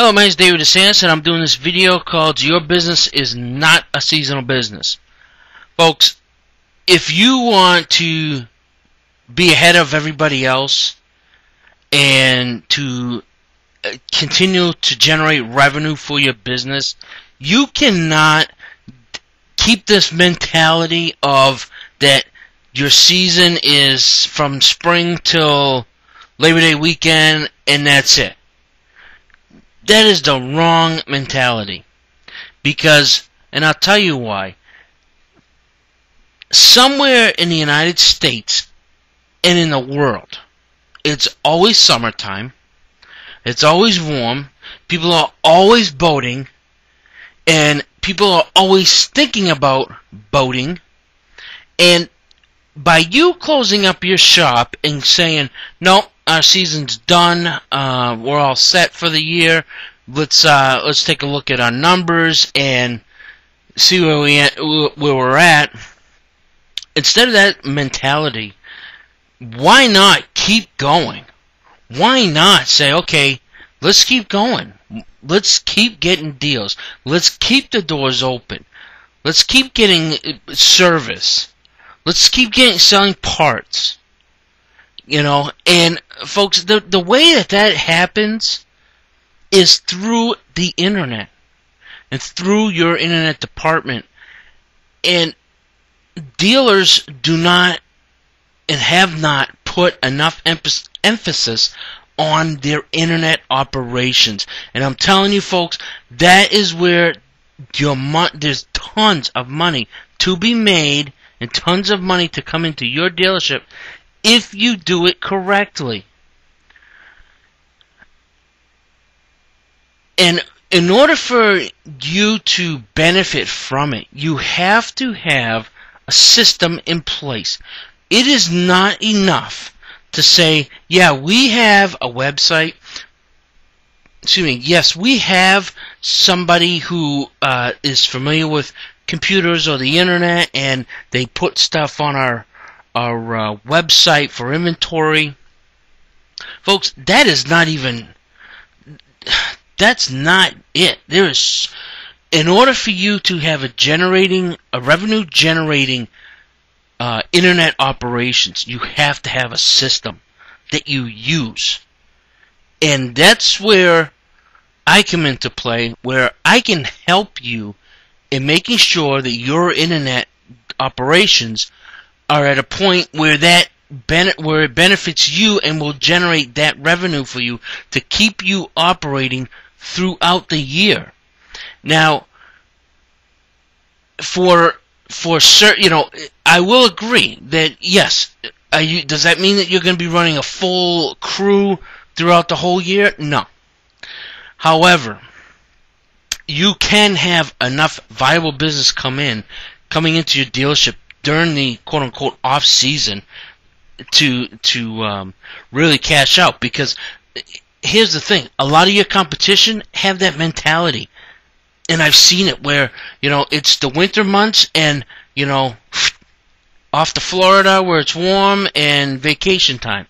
Hello, my name is DeSantis, and I'm doing this video called Your Business is Not a Seasonal Business. Folks, if you want to be ahead of everybody else and to continue to generate revenue for your business, you cannot keep this mentality of that your season is from spring till Labor Day weekend and that's it. That is the wrong mentality. Because, and I'll tell you why, somewhere in the United States and in the world, it's always summertime, it's always warm, people are always boating, and people are always thinking about boating, and by you closing up your shop and saying, no, our season's done, we're all set for the year, let's take a look at our numbers and see where we're at. Instead of that mentality, why not keep going? Why not say, okay, let's keep going. Let's keep getting deals. Let's keep the doors open. Let's keep getting service. Let's keep selling parts. You know, and folks, the way that happens is through the internet and through your internet department. And dealers do not and have not put enough emphasis on their internet operations. And I'm telling you, folks, that is where there's tons of money to be made and tons of money to come into your dealership if you do it correctly. And in order for you to benefit from it, you have to have a system in place. It is not enough to say, yeah, we have a website. Excuse me, yes, we have somebody who is familiar with computers or the internet, and they put stuff on our website for inventory. Folks, that is not even, that's not it. There is, in order for you to have a revenue generating internet operations, you have to have a system that you use. And that's where I come into play, where I can help you in making sure that your internet operations are at a point where where it benefits you and will generate that revenue for you to keep you operating throughout the year. Now, for certain, you know, I will agree that yes. Does that mean that you're going to be running a full crew throughout the whole year? No. However, you can have enough viable business coming into your dealership during the quote-unquote off-season to really cash out. Because here's the thing, a lot of your competition have that mentality. And I've seen it where, you know, it's the winter months and, you know, off to Florida where it's warm and vacation time.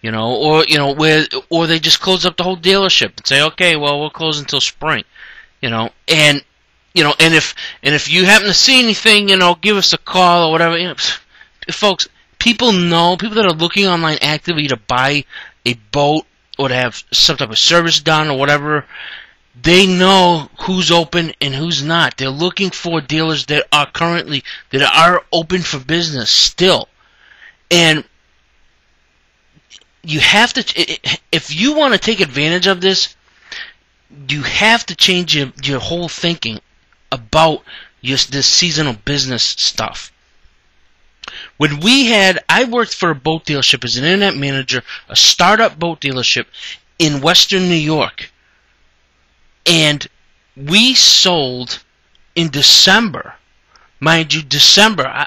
You know, or they just close up the whole dealership and say, okay, well, we'll close until spring. You know, and if you happen to see anything, you know, give us a call or whatever. You know, folks, people that are looking online actively to buy a boat or to have some type of service done or whatever, they know who's open and who's not. They're looking for dealers that are open for business still. And you have to, if you want to take advantage of this, you have to change your whole thinking about this seasonal business stuff. When I worked for a boat dealership as an internet manager, a startup boat dealership in Western New York. And we sold in December. Mind you, December.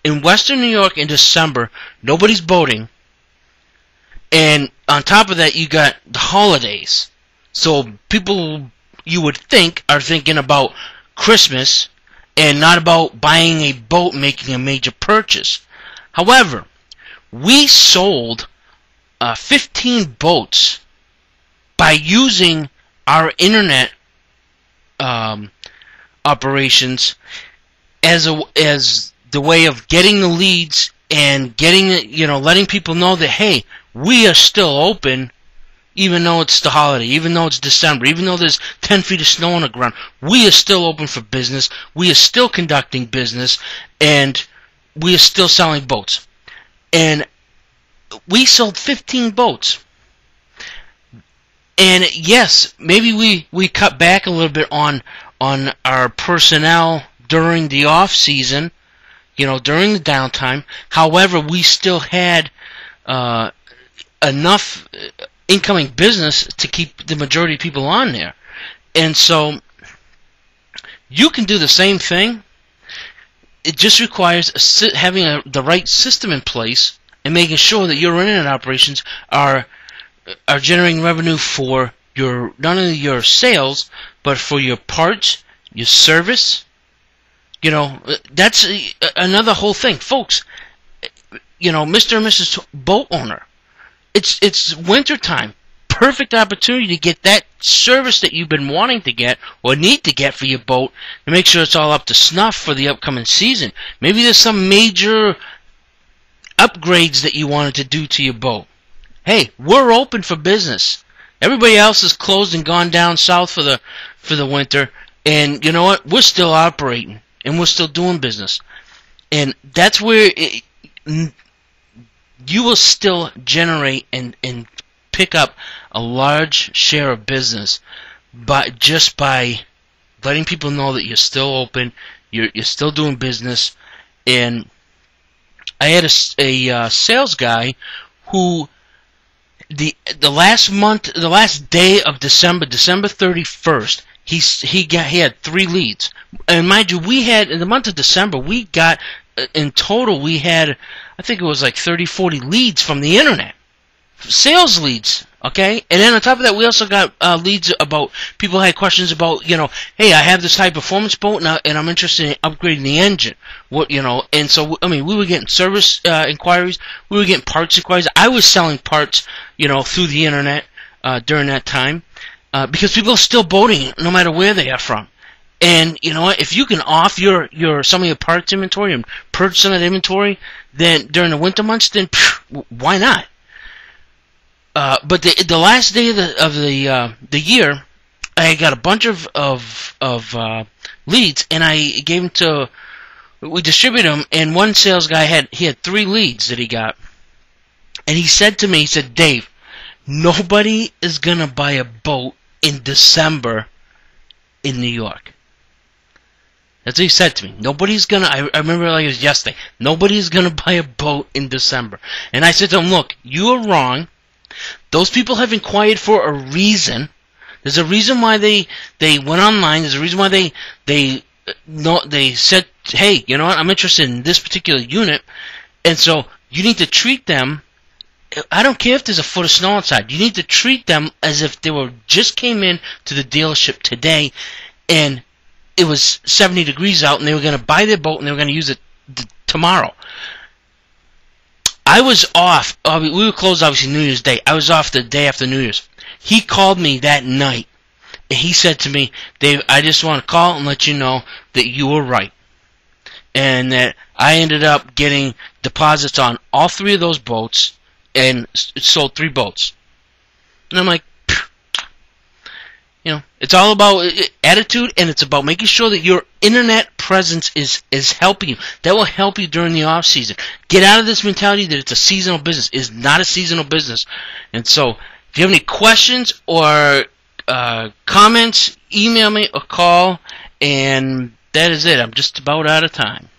In Western New York in December, nobody's boating. And on top of that, you got the holidays. So people, you would think, are thinking about Christmas and not about buying a boat and making a major purchase. However, we sold 15 boats by using our internet operations as the way of getting the leads and getting letting people know that, hey, we are still open, even though it's the holiday, even though it's December, even though there's 10 feet of snow on the ground. We are still open for business. We are still conducting business, and we are still selling boats. And we sold 15 boats. And yes, maybe we cut back a little bit on our personnel during the off season, during the downtime. However, we still had enough incoming business to keep the majority of people on there. And so you can do the same thing. It just requires having the right system in place and making sure that your internet operations are generating revenue for not only your sales, but for your parts, your service. That's another whole thing, folks. Mr. and Mrs. Boat Owner, it's winter time. Perfect opportunity to get that service that you've been wanting to get or need to get for your boat and make sure it's all up to snuff for the upcoming season. Maybe there's some major upgrades that you wanted to do to your boat. Hey, we're open for business. Everybody else is closed and gone down south for the winter, and you know what? We're still operating and we're still doing business, and that's where you will still generate and pick up a large share of business, but just by letting people know that you're still open, you're still doing business. And I had a sales guy who the last day of December 31st, he had 3 leads. And mind you, we had in the month of December, we got in total, we had, I think it was like 30-40 leads from the internet, sales leads. Okay, and then on top of that, we also got leads about people had questions about, hey, I have this high performance boat now, and I'm interested in upgrading the engine. And so we were getting service inquiries, we were getting parts inquiries. I was selling parts, through the internet during that time because people are still boating no matter where they are from. And you know what? If you can off some of your parts inventory and purge some of that inventory, then during the winter months, then why not? But the last day of the year, I got a bunch of leads, and I gave them we distributed them. And one sales guy had 3 leads that he got, and he said to me, he said, Dave, nobody is gonna buy a boat in December in New York. That's what he said to me. Nobody's gonna. I remember like it was yesterday. Nobody's gonna buy a boat in December. And I said to him, look, you are wrong. Those people have inquired for a reason. There's a reason why they went online. There's a reason why they said, hey, you know what? I'm interested in this particular unit. And so you need to treat them. I don't care if there's a foot of snow outside. You need to treat them as if they just came in to the dealership today, and it was 70 degrees out, and they were going to buy their boat and they were going to use it tomorrow. I was off. We were closed, obviously, New Year's Day. I was off the day after New Year's. He called me that night, and he said to me, Dave, I just want to call and let you know that you were right, and that I ended up getting deposits on all 3 of those boats and sold 3 boats. And I'm like, it's all about attitude, and it's about making sure that your internet presence is helping you. That will help you during the off season. Get out of this mentality that it's a seasonal business. It's not a seasonal business. And so, if you have any questions or comments, email me or call, and that is it. I'm just about out of time.